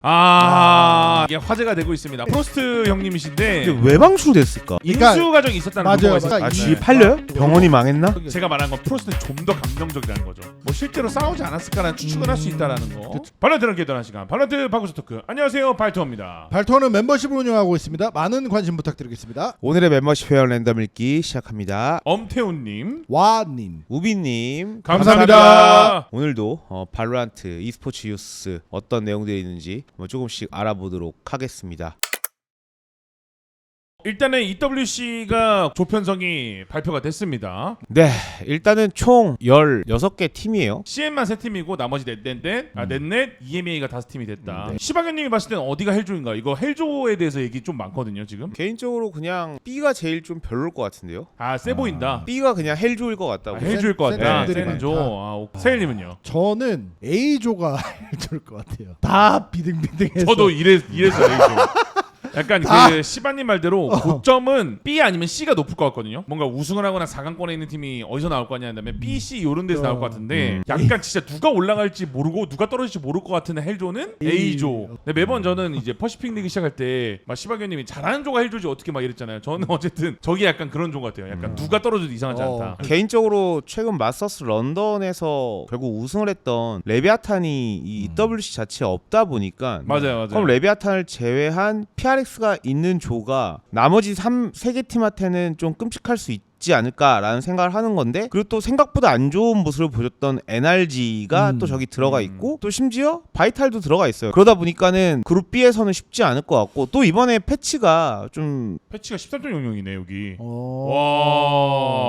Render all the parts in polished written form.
이게 화제가 되고 있습니다. 프로스트 형님이신데 근데 왜 방출됐을까? 인수 과정이 있었다는 맞아요. 루머가 있었어요. 아, 지 팔려요? 병원이 망했나? 제가 말한 건 프로스트는 좀 더 감정적이라는 거죠. 뭐 실제로 싸우지 않았을까라는 추측을 할 수 있다라는 거. 발란트랑 개던한 시간. 발란트 바구스 토크. 안녕하세요, 발토입니다. 발토는 멤버십을 운영하고 있습니다. 많은 관심 부탁드리겠습니다. 오늘의 멤버십 회원 랜덤 읽기 시작합니다. 엄태훈님, 와님, 우빈님 감사합니다. 오늘도 발로란트 e스포츠 뉴스 어떤 내용들이 있는지 조금씩 알아보도록 하겠습니다. 일단은 EWC가 조편성이 발표가 됐습니다. 네, 일단은 총 16개 팀이에요. CM만 3팀이고 나머지 넷넷, EMEA가 5팀이 됐다. 네. 시바견님이 봤을 때는 어디가 헬조인가? 이거 헬조에 대해서 얘기 좀 많거든요 지금. 개인적으로 그냥 B가 제일 좀 별로일 것 같은데요. 세 보인다. B가 그냥 헬조일 것 같다고. 헬조일 것 같다. 센- 센조. 세일님은요? 저는 A조가 좋을 것 같아요. 다 비등비등해서. 저도 이래서 헬조. 약간 그 시바님 말대로 고점은 B 아니면 C가 높을 것 같거든요. 뭔가 우승을 하거나 4강권에 있는 팀이 어디서 나올 거 아니야. 그다음에 B, C 이런 데서 나올 것 같은데 약간 진짜 누가 올라갈지 모르고 누가 떨어질지 모를 것 같은 헬조는 A조. 근데 매번 저는 이제 퍼시픽 리그 시작할 때 막 시바견님이 잘하는 조가 헬조지 어떻게 막 이랬잖아요. 저는 어쨌든 저게 약간 그런 조 같아요. 약간 누가 떨어져도 이상하지 않다. 개인적으로 최근 마스터스 런던에서 결국 우승을 했던 레비아탄이 이 EWC 자체에 없다 보니까 맞아요. 그럼 레비아탄을 제외한 PRX가 있는 조가 나머지 3개 팀한테는 좀 끔찍할 수 있지 않을까라는 생각을 하는 건데, 그리고 또 생각보다 안 좋은 모습을 보였던 NRG가 또 저기 들어가 있고 또 심지어 바이탈도 들어가 있어요. 그러다 보니까는 그룹 B에서는 쉽지 않을 것 같고, 또 이번에 패치가 좀 패치가 13.00이네 여기. 와.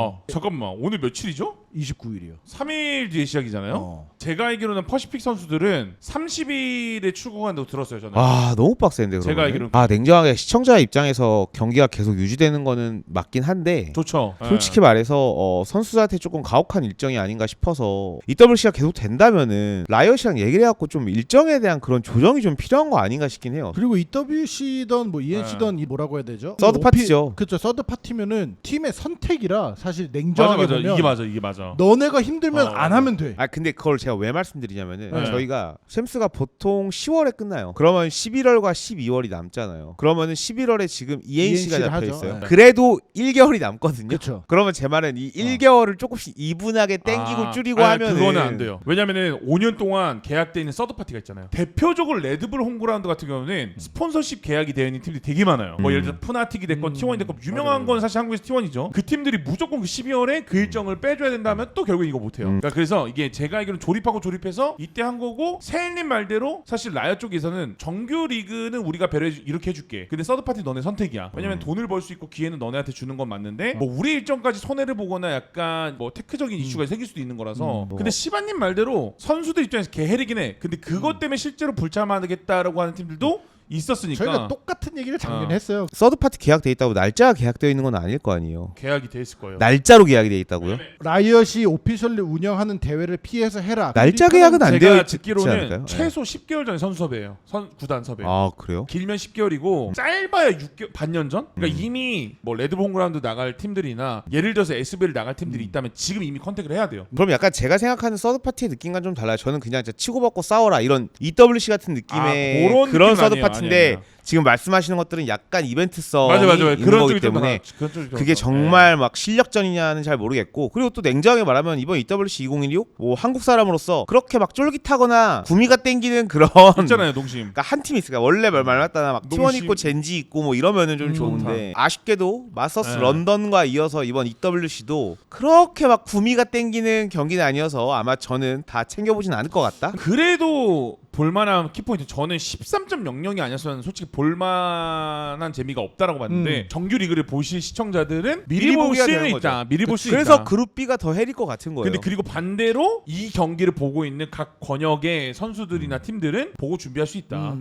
와. 잠깐만. 오늘 며칠이죠? 29일이요. 3일 뒤에 시작이잖아요. 제가 알기로는 퍼시픽 선수들은 30일에 출국한다고 들었어요. 저는. 너무 빡센데. 제가 그러면은. 알기로는. 냉정하게 시청자 입장에서 경기가 계속 유지되는 거는 맞긴 한데 좋죠. 솔직히 말해서 선수들한테 조금 가혹한 일정이 아닌가 싶어서, EWC가 계속 된다면은 라이엇이랑 얘기를 해갖고 좀 일정에 대한 그런 조정이 좀 필요한 거 아닌가 싶긴 해요. 그리고 EWC든 뭐 ENC든 이 뭐라고 해야 되죠? 서드 파티죠. 그렇죠. 서드 파티면은 팀의 선택이라 사실 냉정하게 맞아. 보면 이게 맞아. 너네가 힘들면 안 맞아. 하면 돼. 근데 그걸 제가 왜 말씀드리냐면은 네. 저희가 샘스가 보통 10월에 끝나요. 그러면 11월과 12월이 남잖아요. 그러면은 11월에 지금 ENC가 ENC 를 잡혀 하죠. 있어요. 네. 그래도 1개월이 남거든요. 그렇죠. 그러면 제 말은 이 1개월을 조금씩 이분하게 땡기고 줄이고 하면은 그거는 안 돼요. 왜냐면은 5년 동안 계약돼 있는 서드 파티가 있잖아요. 대표적으로 레드불 홈그라운드 같은 경우는 스폰서십 계약이 되어 있는 팀들이 되게 많아요. 뭐 예를 들어 푸나틱이 됐건 T1이 됐건 유명한 건 사실 한국에서 T1이죠. 그 팀들이 무조건 그 12월에 그 일정을 빼줘야 된다면 또 결국 이거 못해요. 그러니까 그래서 이게 제가 알기로는 조립해서 이때 한 거고, 세일님 말대로 사실 라이엇 쪽에서는 정규 리그는 우리가 이렇게 해줄게. 근데 서드 파티 너네 선택이야. 왜냐면 돈을 벌 수 있고 기회는 너네한테 주는 건 맞는데 뭐 우리 일정까지 손해를 보거나 약간 뭐 테크적인 이슈가 생길 수도 있는 거라서. 근데 시바님 말대로 선수들 입장에서 개헬이긴 해. 근데 그것 때문에 실제로 불참하겠다라고 하는 팀들도 있었으니까. 저희가 똑같은 얘기를 작년에 했어요. 서드 파티 계약돼 있다고 날짜가 계약되어 있는 건 아닐 거 아니에요. 계약이 돼 있을 거예요. 날짜로 계약이 돼 있다고요? 라이엇이 오피셜리 운영하는 대회를 피해서 해라. 날짜 계약은 안 되어 제가 있지 듣기로는 않을까요? 최소 10개월 전에 선수 섭외예요. 구단 섭외. 그래요? 길면 10개월이고 짧아야 6개월, 반년 전? 그러니까 이미 뭐 레드불 홈그라운드 나갈 팀들이나 예를 들어서 SBL 나갈 팀들이 있다면 지금 이미 컨택을 해야 돼요. 그럼 약간 제가 생각하는 서드 파티의 느낌과는 좀 달라요. 저는 그냥 진짜 치고받고 싸워라 이런 EWC 같은 느낌의 그런 그런 느낌은 서드 아니에요. 파티인데, 아니에요. 지금 말씀하시는 것들은 약간 이벤트성이 맞아. 있는 그런 거기 쪽이 좀 때문에 그런 쪽이 좀 그게 더. 정말 막 실력전이냐는 잘 모르겠고, 그리고 또 냉정하게 말하면 이번 EWC 2016 뭐 한국 사람으로서 그렇게 막 쫄깃하거나 구미가 땡기는 그런 있잖아요, 동심. 그러니까 한 팀이 있으니까 원래 말맞다나 막 T1 농심. 있고 젠지 있고 뭐 이러면은 좀 좋은데, 아쉽게도 마스터스 런던과 이어서 이번 EWC도 그렇게 막 구미가 땡기는 경기는 아니어서 아마 저는 다 챙겨보진 않을 것 같다. 그래도 볼만한 키포인트, 저는 13.00이 아니었으면 솔직히 볼만한 재미가 없다라고 봤는데 정규 리그를 보실 시청자들은 미리 볼 보기가 수는 되는 있다. 거죠. 미리 볼 수 있다. 그래서 그룹 B가 더 헬일 것 같은 거예요. 근데 그리고 반대로 이 경기를 보고 있는 각 권역의 선수들이나 팀들은 보고 준비할 수 있다.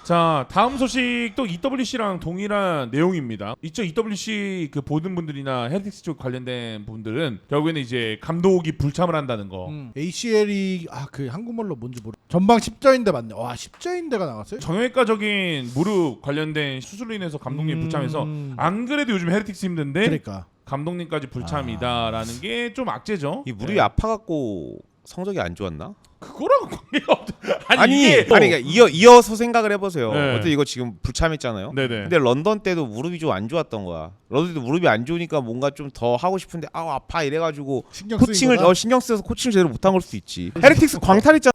자, 다음 소식도 EWC랑 동일한 내용입니다. 있죠, EWC 그 보는 분들이나 헤릭스 쪽 관련된 분들은 결국에는 이제 감독이 불참을 한다는 거. ACL이 그 한국말로 뭔지 모르. 전방 십자인대 맞네. 와, 십자인대가 나왔어요? 정형외과적인 무릎 관련된 수술로 인해서 감독님 불참해서, 안 그래도 요즘 헤리틱스 힘든데 그러니까 감독님까지 불참이다라는 게 좀 악재죠. 이 무릎이 아파갖고 성적이 안 좋았나? 그거랑 관계가 없. 아니 이게 그러니까 이어서 생각을 해보세요. 네. 어때 이거 지금 불참했잖아요. 네네. 근데 런던 때도 무릎이 좀 안 좋았던 거야. 런던 때도 무릎이 안 좋으니까 뭔가 좀 더 하고 싶은데 아파 이래가지고 신경 코칭을 쓰인 거다? 신경 쓰여서 코칭을 제대로 못한 걸 수도 있지. 헤레틱스 광탈했잖아.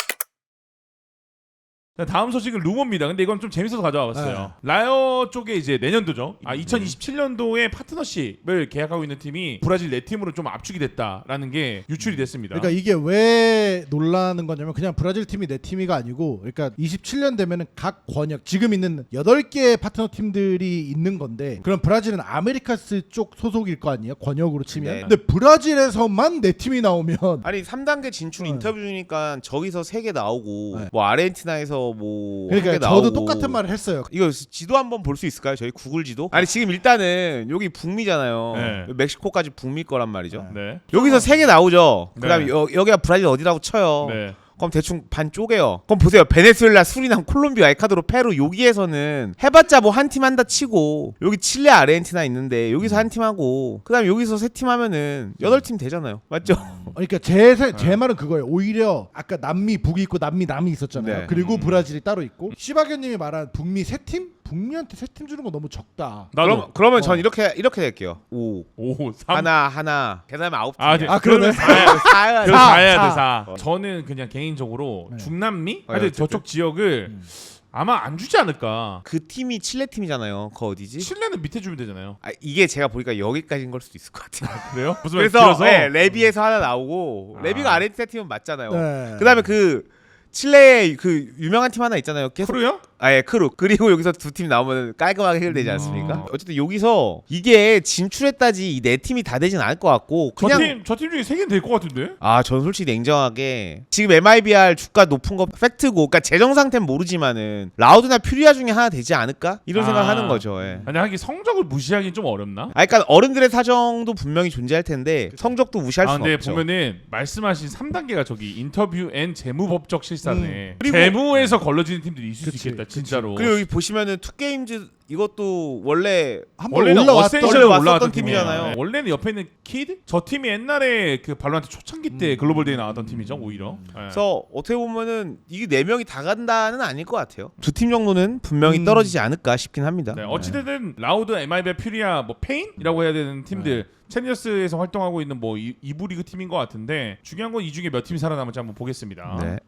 자, 다음 소식은 루머입니다. 근데 이건 좀 재밌어서 가져와봤어요. 라이어 쪽에 이제 내년도죠. 2027년도에 파트너십을 계약하고 있는 팀이 브라질 4팀으로 좀 압축이 됐다라는 게 유출이 됐습니다. 그러니까 이게 왜 놀라는 거냐면 그냥 브라질 팀이 4팀이가 아니고 그러니까 27년 되면은 각 권역 지금 있는 8개의 파트너 팀들이 있는 건데 그럼 브라질은 아메리카스 쪽 소속일 거 아니에요? 권역으로 치면. 네. 근데 브라질에서만 4팀이 나오면 아니 3단계 진출 네. 인터뷰 주니까 저기서 3개 나오고 네. 뭐 아르헨티나에서 뭐 그러니까 1개 저도 나오고. 똑같은 말을 했어요. 이거 지도 한번 볼 수 있을까요? 저희 구글 지도? 아니 지금 일단은 여기 북미잖아요. 네. 멕시코까지 북미 거란 말이죠. 네. 여기서 3개 나오죠. 네. 그다음에 여기가 브라질 어디라고 쳐요. 네. 그럼 대충 반 쪼개요. 그럼 보세요. 베네수엘라, 수리남, 콜롬비아, 에콰도르, 페루 여기에서는 해봤자 뭐 한 팀 한다 치고 여기 칠레, 아르헨티나 있는데 여기서 한 팀 하고 그다음에 여기서 3팀 하면은 8팀 되잖아요. 맞죠? 그러니까 제 말은 그거예요. 오히려 아까 남미 북이 있고 남이 있었잖아요. 네. 그리고 브라질이 따로 있고 시바견님이 말한 북미 3팀? 북미한테 3팀 주는 거 너무 적다. 나도. 그러면 전 이렇게 될게요. 5 5, 3. 하나 그다음에 9팀. 아, 그러면 4야. 그래서 4해야 돼, 사. 4. 저는 그냥 개인적으로 네. 중남미? 네, 하여튼 어쨌든. 저쪽 지역을 아마 안 주지 않을까. 그 팀이 칠레 팀이잖아요. 그 어디지? 칠레는 밑에 주면 되잖아요. 이게 제가 보니까 여기까지인 걸 수도 있을 것 같아요. 그래요? 무슨 그래서 길어서? 네, 레비에서 하나 나오고 레비가 아르헨티나 팀은 맞잖아요. 네. 그다음에 그 칠레에 그 유명한 팀 하나 있잖아요. 계속 크루요? 아예 크루. 그리고 여기서 2팀 나오면 깔끔하게 해결되지 않습니까? 어쨌든 여기서 이게 진출했다지 이 4팀이 다 되진 않을 것 같고 그냥 저 팀 중에 3개는 될 것 같은데? 전 솔직히 냉정하게 지금 MIBR 주가 높은 거 팩트고 그러니까 재정 상태는 모르지만은 라우드나 퓨리아 중에 하나 되지 않을까? 이런 생각을 하는 거죠. 예. 아니 하긴 성적을 무시하기는 좀 어렵나? 그러니까 어른들의 사정도 분명히 존재할 텐데 성적도 무시할 수는 근데 없죠. 보면은 말씀하신 3단계가 저기 인터뷰 앤 재무법적 실사네. 그리고- 재무에서 걸러지는 팀들이 있을 그치, 수 있겠다 그치. 진짜로. 그리고 여기 보시면은 투게임즈 이것도 원래 한번 원래는 올라왔던 어센셜로 왔었던 올라왔던 팀이잖아요. 팀이잖아요. 원래는 옆에 있는 키드? 저 팀이 옛날에 그 발로란트 초창기 때 글로벌 대회 나왔던 팀이죠 오히려. 네. 그래서 어떻게 보면은 이게 4명이 다 간다는 아닐 것 같아요. 2팀 정도는 분명히 음. 떨어지지 않을까 싶긴 합니다. 네, 어찌됐든 라우드, MIB, 퓨리아, 뭐 페인이라고 해야 되는 팀들 챌린저스에서 활동하고 있는 뭐 이부 리그 팀인 것 같은데 중요한 건 이 중에 몇 팀이 살아남을지 한번 보겠습니다. 네.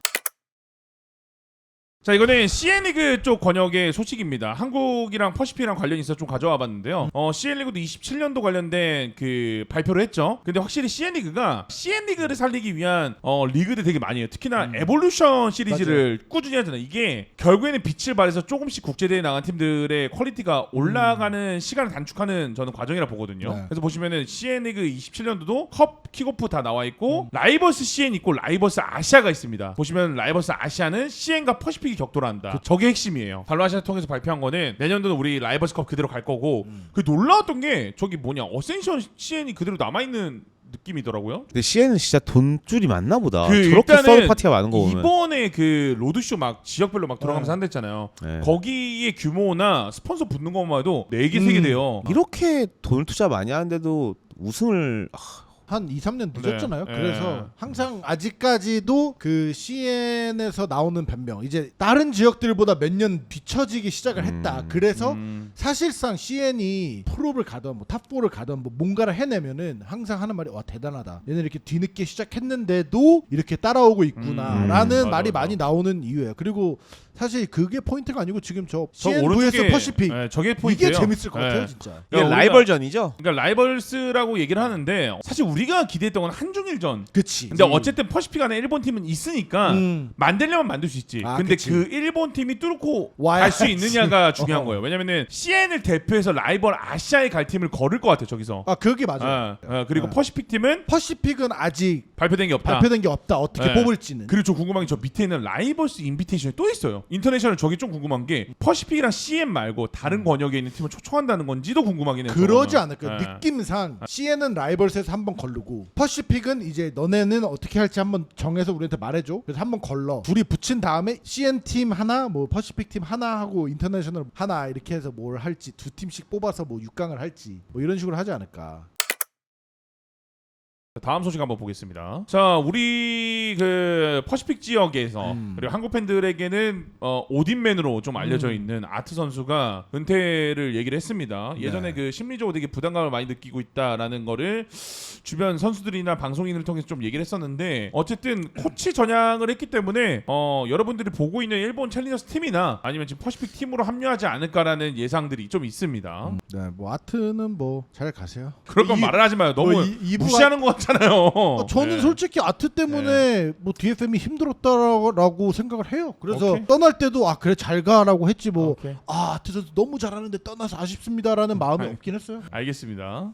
자, 이거는 CN리그 쪽 권역의 소식입니다. 한국이랑 퍼시픽이랑 관련이 있어서 좀 가져와 봤는데요. CN리그도 27년도 관련된 그 발표를 했죠. 근데 확실히 CN리그가 CN리그를 살리기 위한 리그들 되게 많이 해요. 특히나 에볼루션 시리즈를 꾸준히 하잖아요. 이게 결국에는 빛을 발해서 조금씩 국제대회에 나간 팀들의 퀄리티가 올라가는 시간을 단축하는 저는 과정이라 보거든요. 네. 그래서 보시면은 CN리그 27년도도 컵 킥오프 다 나와 있고 라이버스 CN 있고 라이버스 아시아가 있습니다. 보시면 라이버스 아시아는 CN과 퍼시픽 격돌한다. 저게 핵심이에요. 발로아시아 통해서 발표한 거는 내년도는 우리 라이버스컵 그대로 갈 거고 그 놀라웠던 게 저기 뭐냐 어센션 CN이 그대로 남아있는 느낌이더라고요. 근데 CN은 진짜 돈줄이 많나 보다. 그 저렇게 일단은 서브 파티가 많은 거 보면. 이번에 그 로드쇼 막 지역별로 막 들어가면서 한다 했잖아요. 네. 거기의 규모나 스폰서 붙는 것만 해도 4개 3개 돼요. 이렇게 돈을 투자 많이 하는데도 우승을 한 2, 3년 늦었잖아요. 네. 그래서 항상 아직까지도 그 CN에서 나오는 변명 이제 다른 지역들보다 몇 년 뒤처지기 시작을 했다. 그래서 사실상 CN이 프로를 가던 뭐 탑4를 가던 뭐 뭔가를 해내면은 항상 하는 말이 와 대단하다. 얘네 이렇게 뒤늦게 시작했는데도 이렇게 따라오고 있구나라는 말이 맞아. 많이 나오는 이유예요. 그리고 사실 그게 포인트가 아니고 지금 저 저 CN 오른쪽에 vs 퍼시픽 저게 포인트예요. 이게 재밌을 것 같아요, 네. 진짜. 이게 우리가- 라이벌전이죠. 그러니까 라이벌스라고 얘기를 하는데 사실 우리가 기대했던 건 한중일전. 그치. 근데 어쨌든 퍼시픽 안에 일본 팀은 있으니까 만들려면 만들 수 있지. 아, 근데 그치. 그 일본 팀이 뚫고 와야지. 갈 수 있느냐가 중요한 거예요. 왜냐면은 CN을 대표해서 라이벌 아시아에 갈 팀을 거를 것 같아 저기서. 아 그게 맞아요. 그리고 퍼시픽 팀은 퍼시픽은 아직 발표된 게 없다. 발표된 게 없다. 어떻게 네. 뽑을지는. 그리고 저 궁금한 게 저 밑에 있는 라이벌스 인비테이션이 또 있어요. 인터내셔널 저기 좀 궁금한 게 퍼시픽이랑 CN 말고 다른 권역에 있는 팀을 초청한다는 건지도 궁금하긴 해요. 그러지 저거는. 않을까요? 네. 느낌상 CN은 라이벌스에서 한번 걸르고 퍼시픽은 이제 너네는 어떻게 할지 한번 정해서 우리한테 말해줘. 그래서 한번 걸러. 둘이 붙인 다음에 CN 팀 하나, 뭐 퍼시픽 팀 하나 하고 인터내셔널 하나 이렇게 해서 뭘 할지 2팀씩 뽑아서 뭐 6강을 할지 뭐 이런 식으로 하지 않을까. 다음 소식 한번 보겠습니다. 자, 우리 그 퍼시픽 지역에서 그리고 한국 팬들에게는 오딘맨으로 좀 알려져 있는 아트 선수가 은퇴를 얘기를 했습니다. 예전에 그 심리적으로 되게 부담감을 많이 느끼고 있다라는 거를 주변 선수들이나 방송인을 통해서 좀 얘기를 했었는데 어쨌든 코치 전향을 했기 때문에 여러분들이 보고 있는 일본 챌린저스 팀이나 아니면 지금 퍼시픽 팀으로 합류하지 않을까라는 예상들이 좀 있습니다. 네, 뭐 아트는 뭐 잘 가세요. 그럴 건 말을 하지 마요. 너무 무시하는 것 같잖아요. 저는 네. 솔직히 아트 때문에 뭐 DFM이 힘들었다라고 생각을 해요. 그래서 오케이. 떠날 때도 아 그래 잘 가라고 했지 뭐 오케이. 아 아트 선수 너무 잘하는데 떠나서 아쉽습니다라는 마음이 없긴 했어요. 알겠습니다.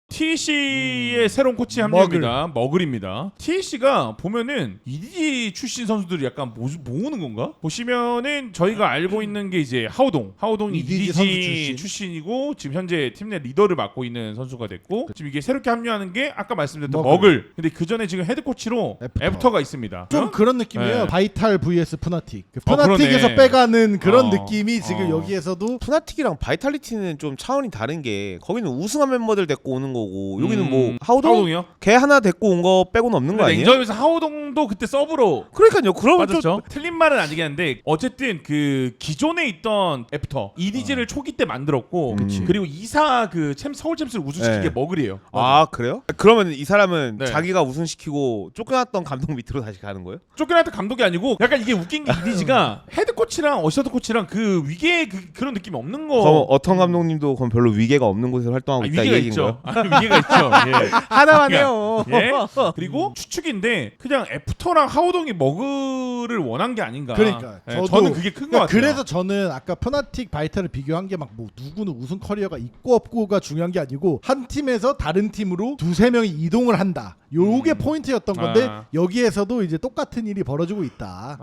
TC의 새로운 코치 합류입니다. 머글입니다. TC가 보면은 EDG 출신 선수들이 약간 모으는 건가? 보시면은 저희가 알고 있는 게 이제 하우동이 EDG 선수 EDG 출신이고 지금 현재 팀 내 리더를 맡고 있는 선수가 됐고 지금 이게 새롭게 합류하는 게 아까 말씀드렸던 머글. 근데 그 전에 지금 헤드 코치로 애프터가 있습니다. 좀 그런 느낌이에요. 네. 바이탈 vs 푸나틱. 그 푸나틱에서 그러네. 빼가는 그런 느낌이 지금 여기에서도 푸나틱이랑 바이탈리티는 좀 차원이 다른 게 거기는 우승한 멤버들 데리고 오는 거고 여기는 뭐 하우동이요? 걔 하나 데리고 온 거 빼고는 없는 거 아니에요? 냉정에서 하우동도 그때 서브로 그러니까요. 그러면 맞았죠. 좀 틀린 말은 아니긴 한데 어쨌든 그 기존에 있던 애프터 EDG를 초기 때 만들었고 그리고 2사 그 서울 챔스를 우승시킨 게 네. 머글이에요. 아 그래요? 그러면 이 사람은 네. 자기가 우승시키고 쫓겨났던 감독 밑으로 다시 가는 거예요? 쫓겨났던 감독이 아니고 약간 이게 웃긴 게 EDG가 헤드 코치랑 어시스턴트 코치랑 그 위계 그런 느낌이 없는 거. 그럼 어떤 감독님도 그럼 별로 위계가 없는 곳에서 활동하고 있다 이 위계가 얘기인 있죠. 거예요? 위계가 있죠. 예. 하나만 해요. 예? 그리고 추측인데 그냥 애프터랑 하우동이 머글을 원한 게 아닌가. 그러니까 예, 저는 그게 큰 것 같아요. 그래서 저는 아까 푸나틱 바이탈을 비교한 게 막 뭐 누구는 우승 커리어가 있고 없고가 중요한 게 아니고 한 팀에서 다른 팀으로 두세 명이 이동을 한다. 요게 포인트였던 건데 여기에서도 이제 똑같은 일이 벌어지고 있다.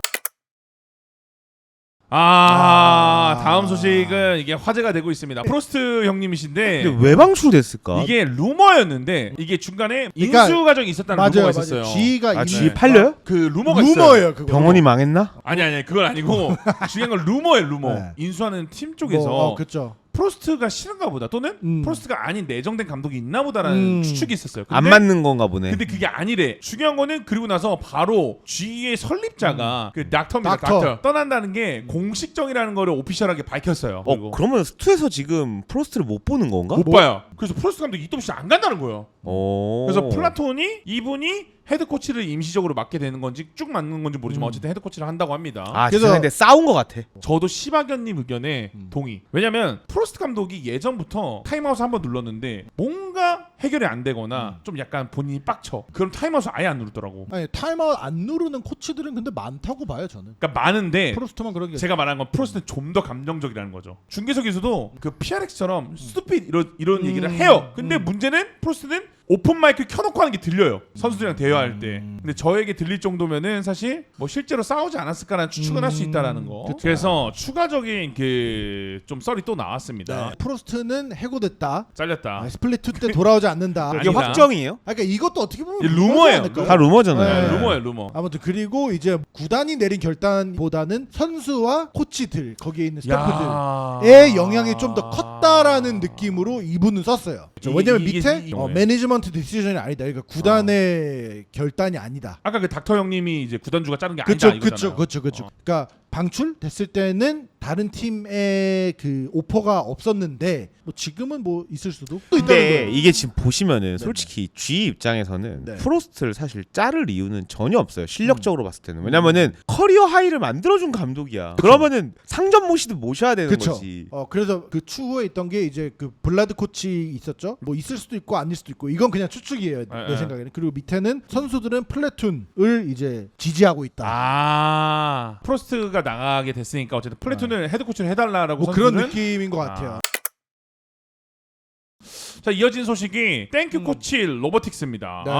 다음 소식은 이게 화제가 되고 있습니다. 프로스트 형님이신데 근데 왜 방출됐을까? 이게 루머였는데 이게 중간에 그러니까 인수 과정이 있었다는 루머가 있었어요. G가 G 팔려요? 그 루머가 있어요. 루머예요. 그거. 병원이 망했나? 아니 그건 아니고 중요한 건 루머예요. 루머. 네. 인수하는 팀 쪽에서 뭐, 그렇죠. 프로스트가 싫은가 보다 또는 프로스트가 아닌 내정된 감독이 있나 보다라는 추측이 있었어요. 안 맞는 건가 보네. 근데 그게 아니래. 중요한 거는 그리고 나서 바로 G의 설립자가 그 닥터입니다. 닥터. 떠난다는 게 공식적이라는 거를 오피셜하게 밝혔어요. 그리고 그러면 스투에서 지금 프로스트를 못 보는 건가? 못 봐요. 그래서 프로스트 감독이 이도 없이 안 간다는 거예요. 오. 그래서 플라톤이 이분이 헤드 코치를 임시적으로 맡게 되는 건지 쭉 맡는 건지 모르지만 어쨌든 헤드 코치를 한다고 합니다. 아, 그래서- 그래서 근데 싸운 것 같아. 저도 시바견님 의견에 동의. 왜냐면 프로스트 감독이 예전부터 타임아웃을 한번 눌렀는데 뭔가 해결이 안 되거나 좀 약간 본인이 빡쳐. 그럼 타임아웃을 아예 안 누르더라고. 아니 타임아웃 안 누르는 코치들은 근데 많다고 봐요 저는. 그러니까 많은데 프로스트만 그런 게. 제가 말한 건 프로스트는 좀 더 감정적이라는 거죠. 중계석에서도 그 PRX처럼 스투핏 이런 얘기를 해요. 근데 문제는 프로스트는 오픈 마이크 켜놓고 하는 게 들려요. 선수들이랑 대화할 때. 근데 저에게 들릴 정도면은 사실 뭐 실제로 싸우지 않았을까라는 추측은 할 수 있다라는 거. 그쵸. 그래서 추가적인 그 좀 썰이 또 나왔습니다. 네. 프로스트는 해고됐다. 잘렸다. 스플릿 2 때 돌아오지 않는다. 이게 아니다. 확정이에요? 그러니까 이것도 어떻게 보면 이게 루머예요. 루머지 않을까요? 다 루머잖아요. 네. 루머예요, 루머. 아무튼 그리고 이제 구단이 내린 결단보다는 선수와 코치들 거기에 있는 스태프들의 영향이 좀 더 컸다라는 느낌으로 이분은 썼어요. 왜냐면 밑에 매니지먼트 디시전이 아니다. 그러니까 구단의 결단이 아니다. 아까 그 닥터 형님이 이제 구단주가 자른 게 아니다 이거잖아요. 그렇죠. 그러니까 방출됐을 때는 다른 팀의 그 오퍼가 없었는데 뭐 지금은 뭐 있을 수도 있다는 근데 거예요. 이게 지금 보시면은 솔직히 G 입장에서는 네. 프로스트를 사실 자를 이유는 전혀 없어요. 실력적으로 봤을 때는. 왜냐면은 커리어 하이를 만들어준 감독이야. 그러면은 상점 모시듯 모셔야 되는 그쵸. 거지. 그래서 그 추후에 있던 게 이제 그 블라드 코치 있었죠. 뭐 있을 수도 있고 아닐 수도 있고 이건 그냥 추측이에요. 내 생각에는. 그리고 밑에는 선수들은 플래툰을 이제 지지하고 있다. 프로스트가 나가게 됐으니까 어쨌든 플래툰을 헤드 코치를 해달라라고 뭐 그런 선수들은 느낌인 것 같아요. 자, 이어진 소식이 땡큐 코치 로보틱스입니다. 네.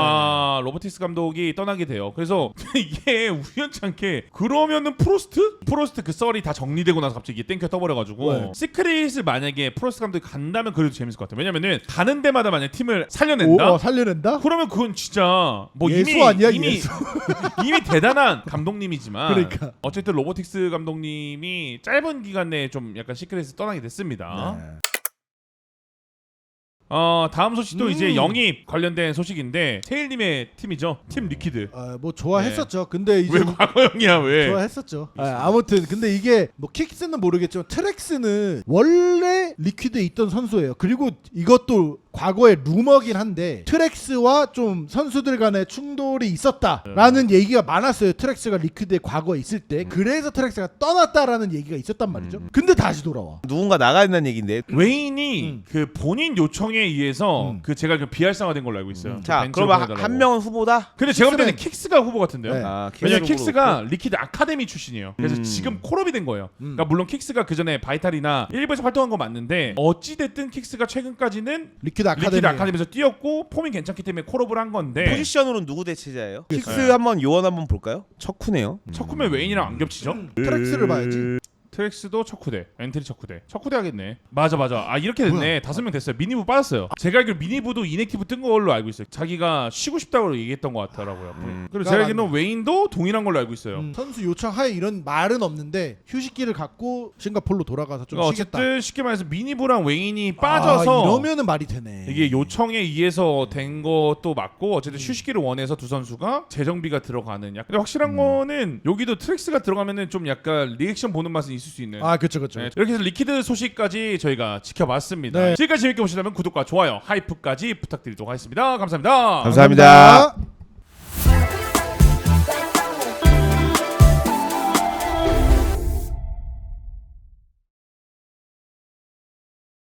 로보틱스 감독이 떠나게 돼요. 그래서 이게 우연찮게 그러면은 프로스트 그 썰이 다 정리되고 나서 갑자기 땡큐 떠버려가지고 네. 시크릿을 만약에 프로스트 감독이 간다면 그래도 재밌을 것 같아요. 왜냐면은 가는 데마다 만약 팀을 살려낸다. 살려낸다? 그러면 그건 진짜 뭐 예수 아니야, 이미 예수. 이미 대단한 감독님이지만 그러니까. 어쨌든 로보틱스 감독님이 짧은 기간 내에 좀 약간 시크릿을 떠나게 됐습니다. 네. 다음 소식도 이제 영입 관련된 소식인데 테일님의 팀이죠. 팀 리퀴드. 뭐 좋아했었죠. 근데 이제 왜 과거형이야 왜? 좋아했었죠. 아무튼 근데 이게 뭐 킥스는 모르겠지만 트렉스는 원래 리퀴드에 있던 선수예요. 그리고 이것도 과거의 루머긴 한데 트렉스와 좀 선수들 간의 충돌이 있었다라는 얘기가 많았어요. 트렉스가 리퀴드에 과거에 있을 때. 그래서 트렉스가 떠났다라는 얘기가 있었단 말이죠. 근데 다시 돌아와. 누군가 나가야 된다는 얘기인데. 웨인이 그 본인 요청에 의해서 그 제가 그 비활성화된 걸로 알고 있어요. 자, 벤처를 그러면 보내달라고. 한 명은 후보다. 근데 제가 볼 때는 킥스가 후보 같은데요. 네. 왜냐면 킥스로 킥스가 그렇고. 리퀴드 아카데미 출신이에요. 그래서 지금 콜업이 된 거예요. 그러니까 물론 킥스가 그 전에 바이탈이나 일부에서 활동한 거 맞는데 어찌 됐든 킥스가 최근까지는 리퀴드 리퀴드 아카데미에서 뛰었고 폼이 괜찮기 때문에 콜업을 한 건데 포지션으로는 누구 대체자예요? 네. 킥스 한번 요원 한번 볼까요? 척후네요. 척후면 웨인이랑 안 겹치죠? 트렉스를 봐야지. 트렉스도 척후대, 엔트리 척후대. 척후대 하겠네. 맞아. 이렇게 됐네. 5명 됐어요. 미니부 빠졌어요. 제가 알기로 미니부도 이넥티브 뜬 걸로 알고 있어요. 자기가 쉬고 싶다고 얘기했던 것 같더라고요. 그리고 제가 알기로는 웨인도 동일한 걸로 알고 있어요. 선수 요청하에 이런 말은 없는데 휴식기를 갖고 싱가포르로 돌아가서 좀 그러니까 쉬겠다. 어쨌든 쉽게 말해서 미니부랑 웨인이 빠져서 이러면은 말이 되네. 이게 요청에 의해서 된 것도 맞고 어쨌든 휴식기를 원해서 두 선수가 재정비가 들어가는 약간 근데 확실한 거는 여기도 트렉스가 들어가면은 좀 약간 리액션 보는 맛은 있을 수 있는 그렇죠. 네, 이렇게 해서 리퀴드 소식까지 저희가 지켜봤습니다. 네. 지금까지 재밌게 보시다면 구독과 좋아요, 하이프까지 부탁드리도록 하겠습니다. 감사합니다. 감사합니다.